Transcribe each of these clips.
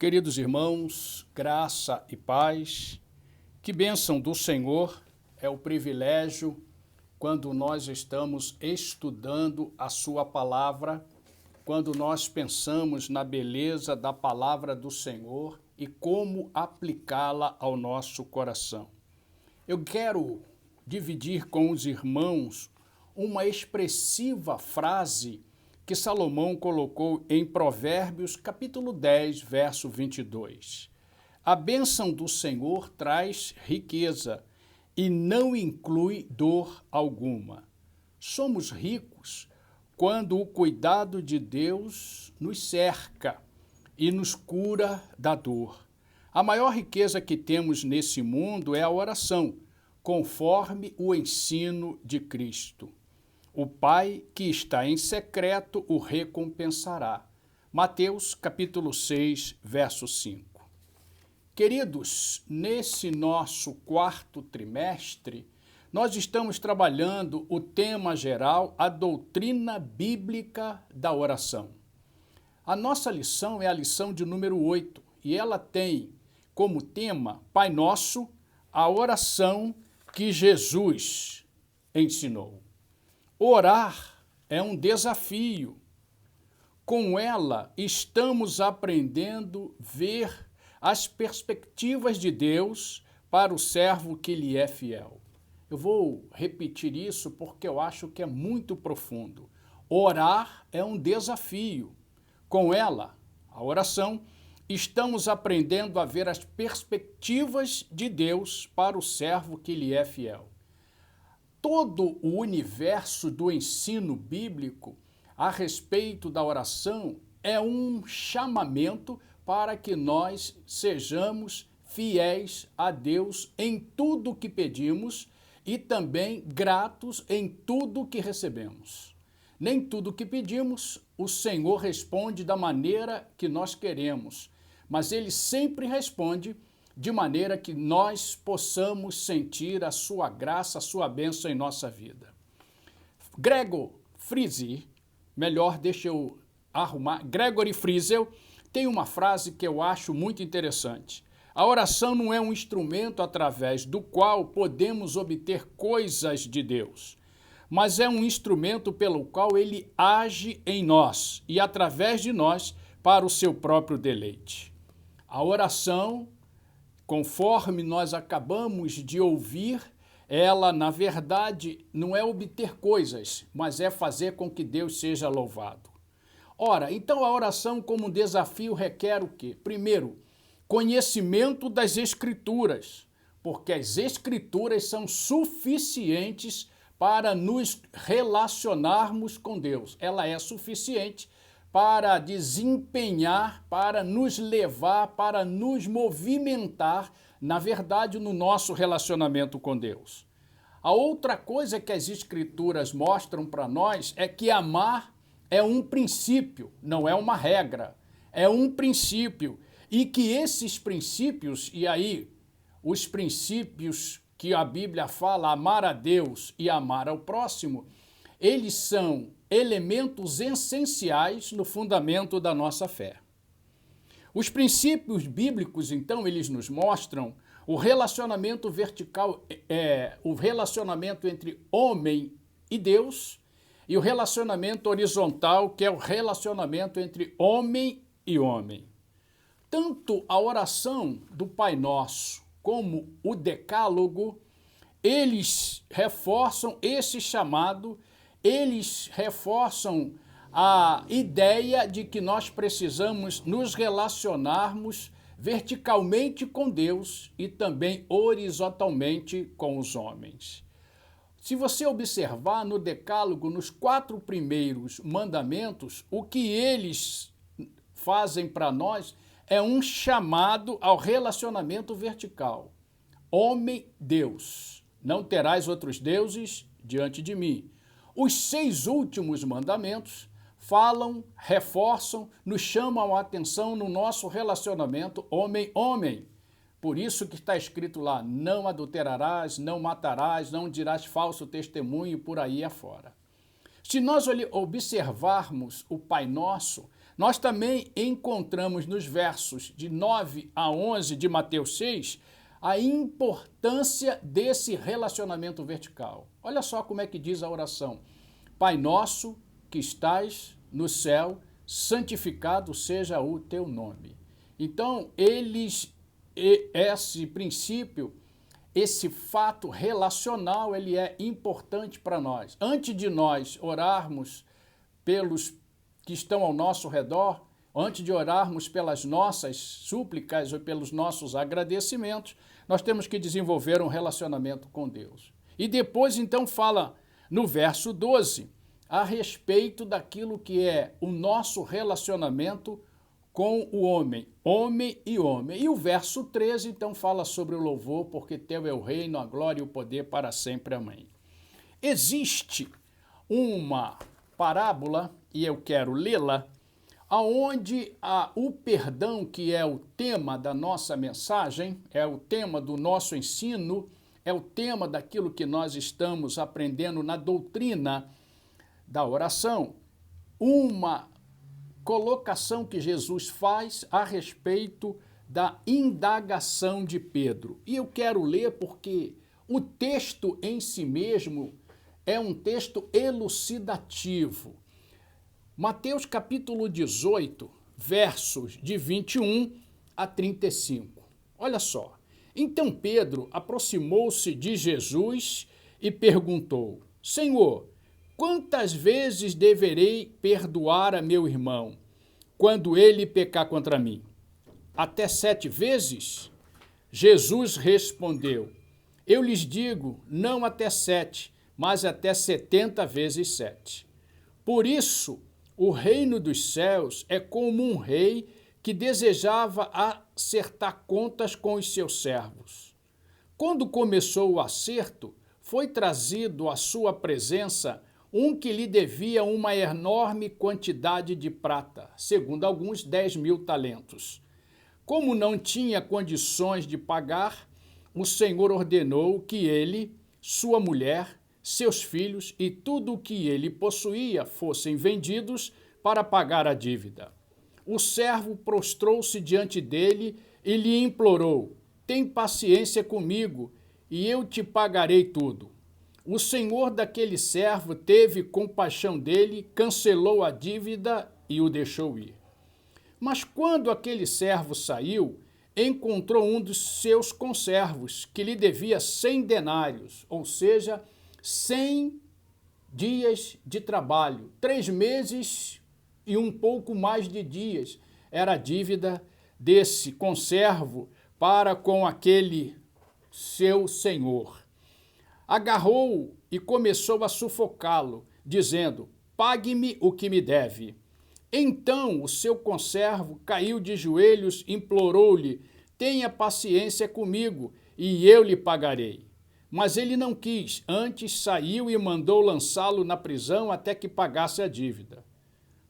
Queridos irmãos, graça e paz, que bênção do Senhor é o privilégio quando nós estamos estudando a sua palavra, quando nós pensamos na beleza da palavra do Senhor e como aplicá-la ao nosso coração. Eu quero dividir com os irmãos uma expressiva frase que Salomão colocou em Provérbios, capítulo 10, verso 22. A bênção do Senhor traz riqueza e não inclui dor alguma. Somos ricos quando o cuidado de Deus nos cerca e nos cura da dor. A maior riqueza que temos nesse mundo é a oração, conforme o ensino de Cristo. O Pai que está em secreto o recompensará. Mateus capítulo 6, verso 5. Queridos, nesse nosso quarto trimestre, nós estamos trabalhando o tema geral, a doutrina bíblica da oração. A nossa lição é a lição de número 8 e ela tem como tema Pai Nosso, a oração que Jesus ensinou. Orar é um desafio. Com ela, estamos aprendendo a ver as perspectivas de Deus para o servo que lhe é fiel. Eu vou repetir isso porque eu acho que é muito profundo. Orar é um desafio. Com ela, a oração, estamos aprendendo a ver as perspectivas de Deus para o servo que lhe é fiel. Todo o universo do ensino bíblico a respeito da oração é um chamamento para que nós sejamos fiéis a Deus em tudo que pedimos e também gratos em tudo que recebemos. Nem tudo que pedimos o Senhor responde da maneira que nós queremos, mas Ele sempre responde de maneira que nós possamos sentir a sua graça, a sua bênção em nossa vida. Gregory Friesel tem uma frase que eu acho muito interessante. A oração não é um instrumento através do qual podemos obter coisas de Deus, mas é um instrumento pelo qual Ele age em nós e através de nós para o seu próprio deleite. A oração, conforme nós acabamos de ouvir, ela, na verdade, não é obter coisas, mas é fazer com que Deus seja louvado. Ora, então a oração como desafio requer o quê? Primeiro, conhecimento das Escrituras, porque as Escrituras são suficientes para nos relacionarmos com Deus. Ela é suficiente para desempenhar, para nos levar, para nos movimentar, na verdade, no nosso relacionamento com Deus. A outra coisa que as Escrituras mostram para nós é que amar é um princípio, não é uma regra, é um princípio. E que esses princípios, e aí os princípios que a Bíblia fala, amar a Deus e amar ao próximo, eles são elementos essenciais no fundamento da nossa fé. Os princípios bíblicos, então, eles nos mostram o relacionamento vertical, o relacionamento entre homem e Deus, e o relacionamento horizontal, que é o relacionamento entre homem e homem. Tanto a oração do Pai Nosso como o Decálogo, eles reforçam esse chamado, eles reforçam a ideia de que nós precisamos nos relacionarmos verticalmente com Deus e também horizontalmente com os homens. Se você observar no Decálogo, nos 4 primeiros mandamentos, o que eles fazem para nós é um chamado ao relacionamento vertical. Homem-Deus, não terás outros deuses diante de mim. Os 6 últimos mandamentos falam, reforçam, nos chamam a atenção no nosso relacionamento homem-homem. Por isso que está escrito lá, não adulterarás, não matarás, não dirás falso testemunho, por aí afora. Se nós observarmos o Pai Nosso, nós também encontramos nos versos de 9 a 11 de Mateus 6 a importância desse relacionamento vertical. Olha só como é que diz a oração. Pai nosso que estás no céu, santificado seja o teu nome. Então, esse princípio, esse fato relacional, ele é importante para nós. Antes de nós orarmos pelos que estão ao nosso redor, antes de orarmos pelas nossas súplicas ou pelos nossos agradecimentos, nós temos que desenvolver um relacionamento com Deus. E depois, então, fala no verso 12, a respeito daquilo que é o nosso relacionamento com o homem, homem e homem. E o verso 13, então, fala sobre o louvor, porque teu é o reino, a glória e o poder para sempre. Amém. Existe uma parábola, e eu quero lê-la, aonde o perdão, que é o tema da nossa mensagem, é o tema do nosso ensino, é o tema daquilo que nós estamos aprendendo na doutrina da oração, uma colocação que Jesus faz a respeito da indagação de Pedro. E eu quero ler porque o texto em si mesmo é um texto elucidativo. Mateus capítulo 18, versos de 21 a 35. Olha só. Então Pedro aproximou-se de Jesus e perguntou: Senhor, quantas vezes deverei perdoar a meu irmão quando ele pecar contra mim? Até 7 vezes? Jesus respondeu: Eu lhes digo, não até 7, mas até 70 vezes 7. Por isso, o reino dos céus é como um rei que desejava acertar contas com os seus servos. Quando começou o acerto, foi trazido à sua presença um que lhe devia uma enorme quantidade de prata, segundo alguns 10.000 talentos. Como não tinha condições de pagar, o Senhor ordenou que ele, sua mulher, seus filhos e tudo o que ele possuía fossem vendidos para pagar a dívida. O servo prostrou-se diante dele e lhe implorou: Tem paciência comigo e eu te pagarei tudo. O senhor daquele servo teve compaixão dele, cancelou a dívida e o deixou ir. Mas quando aquele servo saiu, encontrou um dos seus conservos, que lhe devia 100 denários, ou seja, 100 dias de trabalho, 3 meses e um pouco mais de dias era a dívida desse conservo para com aquele seu senhor. Agarrou-o e começou a sufocá-lo, dizendo: Pague-me o que me deve. Então o seu conservo caiu de joelhos, implorou-lhe: Tenha paciência comigo e eu lhe pagarei. Mas ele não quis, antes saiu e mandou lançá-lo na prisão até que pagasse a dívida.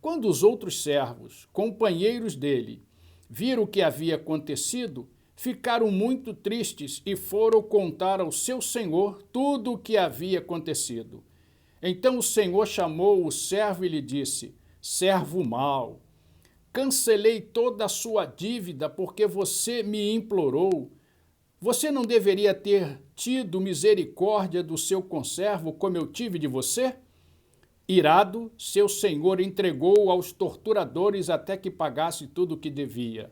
Quando os outros servos, companheiros dele, viram o que havia acontecido, ficaram muito tristes e foram contar ao seu senhor tudo o que havia acontecido. Então o senhor chamou o servo e lhe disse: Servo mau, cancelei toda a sua dívida porque você me implorou. Você não deveria ter tido misericórdia do seu conservo como eu tive de você? Irado, seu senhor entregou-o aos torturadores até que pagasse tudo o que devia.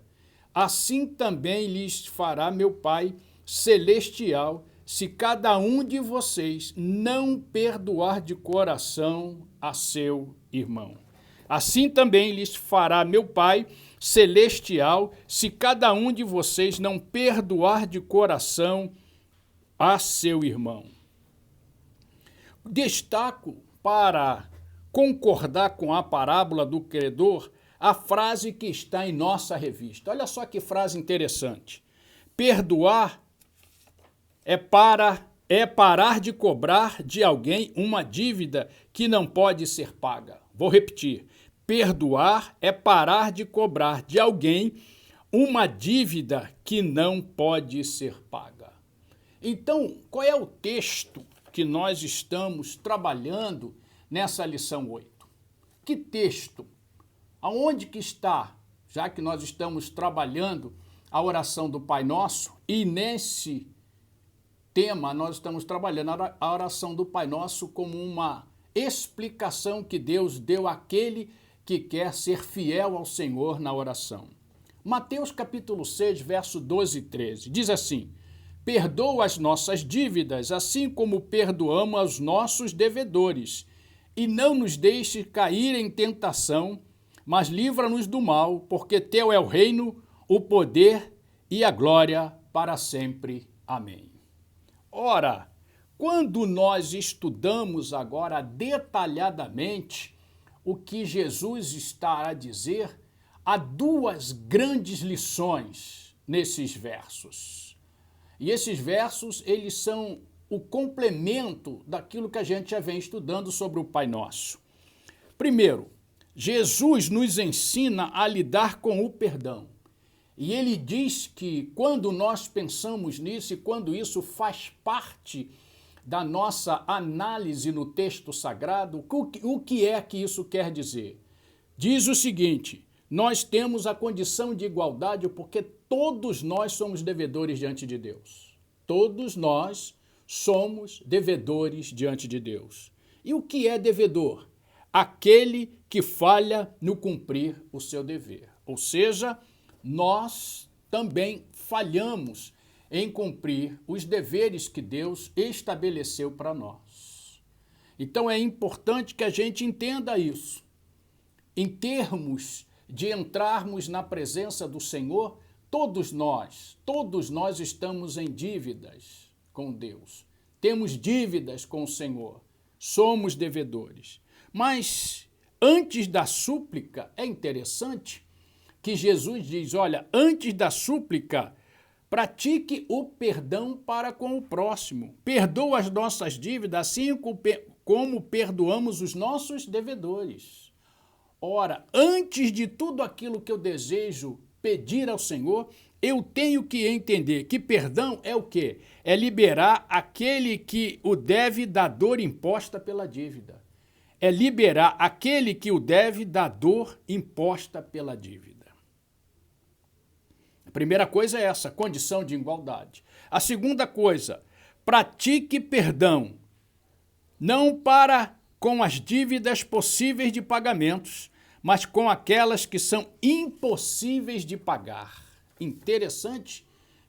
Assim também lhes fará meu Pai celestial, se cada um de vocês não perdoar de coração a seu irmão. Assim também lhes fará meu Pai celestial, se cada um de vocês não perdoar de coração a seu irmão. Destaco, para concordar com a parábola do credor, a frase que está em nossa revista. Olha só que frase interessante. Perdoar é parar de cobrar de alguém uma dívida que não pode ser paga. Vou repetir. Perdoar é parar de cobrar de alguém uma dívida que não pode ser paga. Então, qual é o texto que nós estamos trabalhando nessa lição 8? Que texto? aonde que está, já que nós estamos trabalhando a oração do Pai Nosso, e nesse tema nós estamos trabalhando a oração do Pai Nosso como uma explicação que Deus deu àquele que quer ser fiel ao Senhor na oração. Mateus capítulo 6, verso 12 e 13, diz assim: perdoa as nossas dívidas, assim como perdoamos aos nossos devedores, e não nos deixe cair em tentação, mas livra-nos do mal, porque teu é o reino, o poder e a glória para sempre. Amém. Ora, quando nós estudamos agora detalhadamente o que Jesus está a dizer, há duas grandes lições nesses versos. E esses versos, eles são o complemento daquilo que a gente já vem estudando sobre o Pai Nosso. Primeiro, Jesus nos ensina a lidar com o perdão. E ele diz que quando nós pensamos nisso e quando isso faz parte da nossa análise no texto sagrado, o que é que isso quer dizer? Diz o seguinte: nós temos a condição de igualdade porque todos nós somos devedores diante de Deus. Todos nós somos devedores diante de Deus. E o que é devedor? Aquele que falha no cumprir o seu dever. Ou seja, nós também falhamos em cumprir os deveres que Deus estabeleceu para nós. Então é importante que a gente entenda isso. Em termos de entrarmos na presença do Senhor, todos nós estamos em dívidas com Deus. Temos dívidas com o Senhor. Somos devedores. Mas antes da súplica, é interessante que Jesus diz, olha, antes da súplica, pratique o perdão para com o próximo. Perdoa as nossas dívidas, assim como perdoamos os nossos devedores. Ora, antes de tudo aquilo que eu desejo pedir ao Senhor, eu tenho que entender que perdão é o quê? É liberar aquele que o deve da dor imposta pela dívida. É liberar aquele que o deve da dor imposta pela dívida. A primeira coisa é essa, condição de igualdade. A segunda coisa, pratique perdão, não para com as dívidas possíveis de pagamentos, mas com aquelas que são impossíveis de pagar. Interessante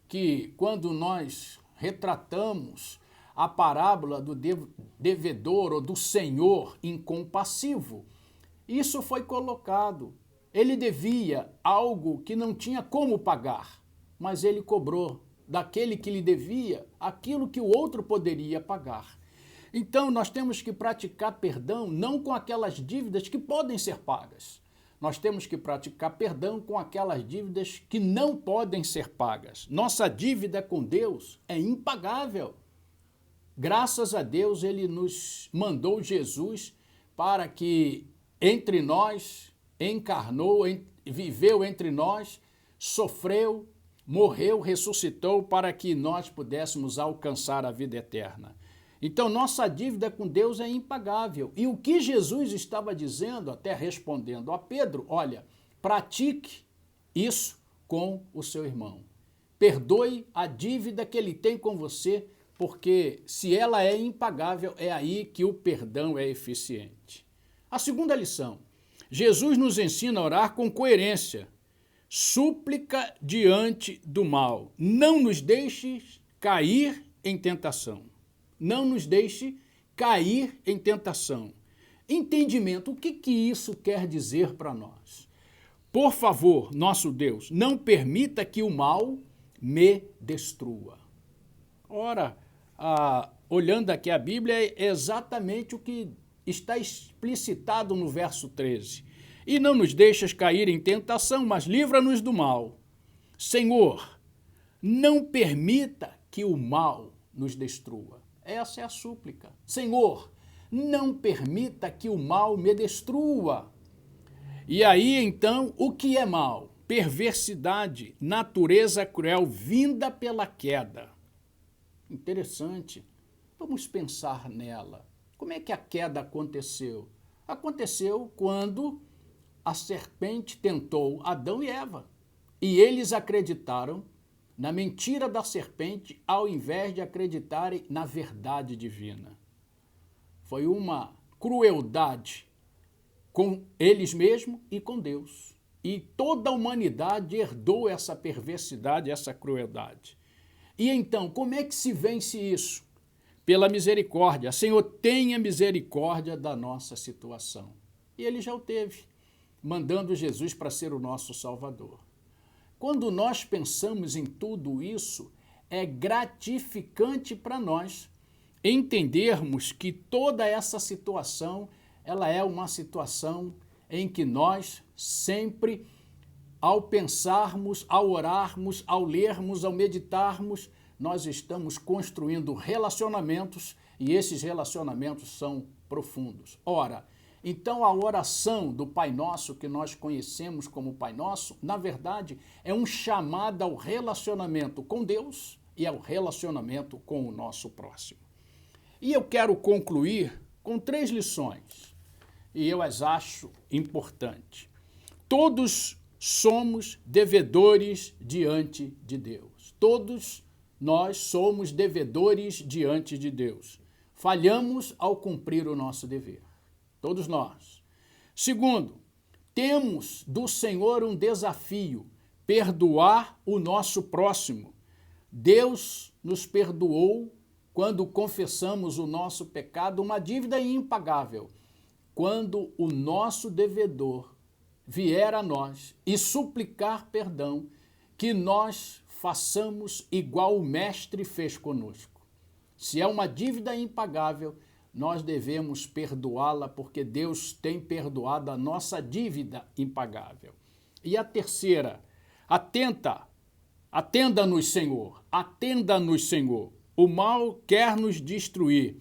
que quando nós retratamos a parábola do devedor ou do senhor incompassivo, isso foi colocado. Ele devia algo que não tinha como pagar, mas ele cobrou daquele que lhe devia aquilo que o outro poderia pagar. Então, nós temos que praticar perdão não com aquelas dívidas que podem ser pagas. Nós temos que praticar perdão com aquelas dívidas que não podem ser pagas. Nossa dívida com Deus é impagável. Graças a Deus, ele nos mandou Jesus para que entre nós encarnou, viveu entre nós, sofreu, morreu, ressuscitou para que nós pudéssemos alcançar a vida eterna. Então, nossa dívida com Deus é impagável. E o que Jesus estava dizendo, até respondendo a Pedro, olha, pratique isso com o seu irmão. Perdoe a dívida que ele tem com você, porque se ela é impagável, é aí que o perdão é eficiente. A segunda lição, Jesus nos ensina a orar com coerência. Súplica diante do mal. Não nos deixes cair em tentação. Não nos deixe cair em tentação. Entendimento, o que isso quer dizer para nós? Por favor, nosso Deus, não permita que o mal me destrua. Ora, olhando aqui a Bíblia, é exatamente o que está explicitado no verso 13. E não nos deixas cair em tentação, mas livra-nos do mal. Senhor, não permita que o mal nos destrua. Essa é a súplica. Senhor, não permita que o mal me destrua. E aí, então, o que é mal? Perversidade, natureza cruel, vinda pela queda. Interessante. Vamos pensar nela. Como é que a queda aconteceu? Aconteceu quando a serpente tentou Adão e Eva, e eles acreditaram na mentira da serpente ao invés de acreditarem na verdade divina. Foi uma crueldade com eles mesmos e com Deus. E toda a humanidade herdou essa perversidade, essa crueldade. E então, como é que se vence isso? Pela misericórdia. Senhor, tenha misericórdia da nossa situação. E ele já o teve, mandando Jesus para ser o nosso Salvador. Quando nós pensamos em tudo isso, é gratificante para nós entendermos que toda essa situação, ela é uma situação em que nós sempre, ao pensarmos, ao orarmos, ao lermos, ao meditarmos, nós estamos construindo relacionamentos e esses relacionamentos são profundos. Ora, então a oração do Pai Nosso, que nós conhecemos como Pai Nosso, na verdade é um chamado ao relacionamento com Deus e ao relacionamento com o nosso próximo. E eu quero concluir com 3 lições, e eu as acho importantes. Todos somos devedores diante de Deus. Todos nós somos devedores diante de Deus. Falhamos ao cumprir o nosso dever. Todos nós. Segundo, temos do Senhor um desafio, perdoar o nosso próximo. Deus nos perdoou quando confessamos o nosso pecado, uma dívida impagável. Quando o nosso devedor vier a nós e suplicar perdão, que nós façamos igual o Mestre fez conosco. Se é uma dívida impagável, nós devemos perdoá-la, porque Deus tem perdoado a nossa dívida impagável. E a terceira, atenda-nos, Senhor, atenda-nos, Senhor. O mal quer nos destruir,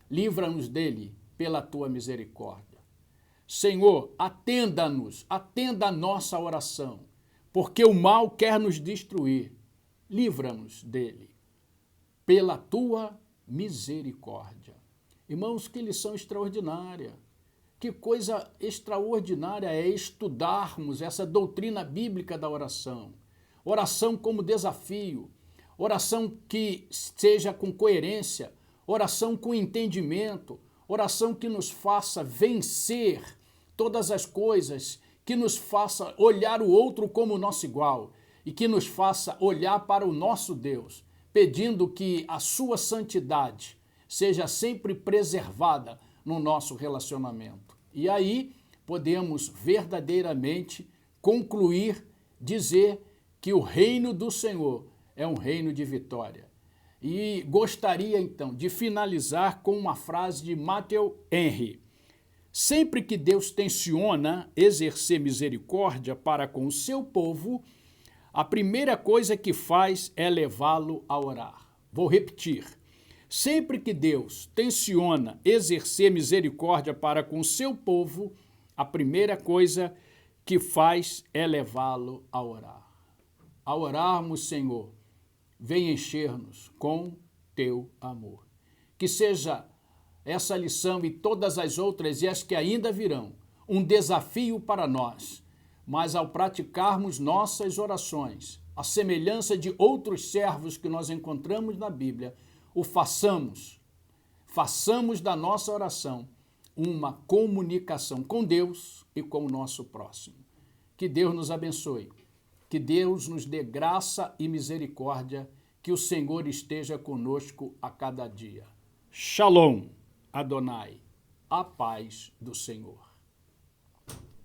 livra-nos dele pela tua misericórdia. Senhor, atenda-nos, atenda a nossa oração, porque o mal quer nos destruir, livra-nos dele pela tua misericórdia. Irmãos, que lição extraordinária, que coisa extraordinária é estudarmos essa doutrina bíblica da oração. Oração como desafio, oração que seja com coerência, oração com entendimento, oração que nos faça vencer todas as coisas, que nos faça olhar o outro como nosso igual e que nos faça olhar para o nosso Deus, pedindo que a sua santidade seja sempre preservada no nosso relacionamento. E aí podemos verdadeiramente concluir, dizer que o reino do Senhor é um reino de vitória. E gostaria então de finalizar com uma frase de Matthew Henry. Sempre que Deus tenciona exercer misericórdia para com o seu povo, a primeira coisa que faz é levá-lo a orar. Vou repetir. Sempre que Deus tenciona exercer misericórdia para com o seu povo, a primeira coisa que faz é levá-lo a orar. Ao orarmos, Senhor, vem encher-nos com teu amor. Que seja essa lição e todas as outras e as que ainda virão, um desafio para nós, mas ao praticarmos nossas orações, a semelhança de outros servos que nós encontramos na Bíblia, o façamos da nossa oração uma comunicação com Deus e com o nosso próximo. Que Deus nos abençoe, que Deus nos dê graça e misericórdia, que o Senhor esteja conosco a cada dia. Shalom, Adonai, a paz do Senhor.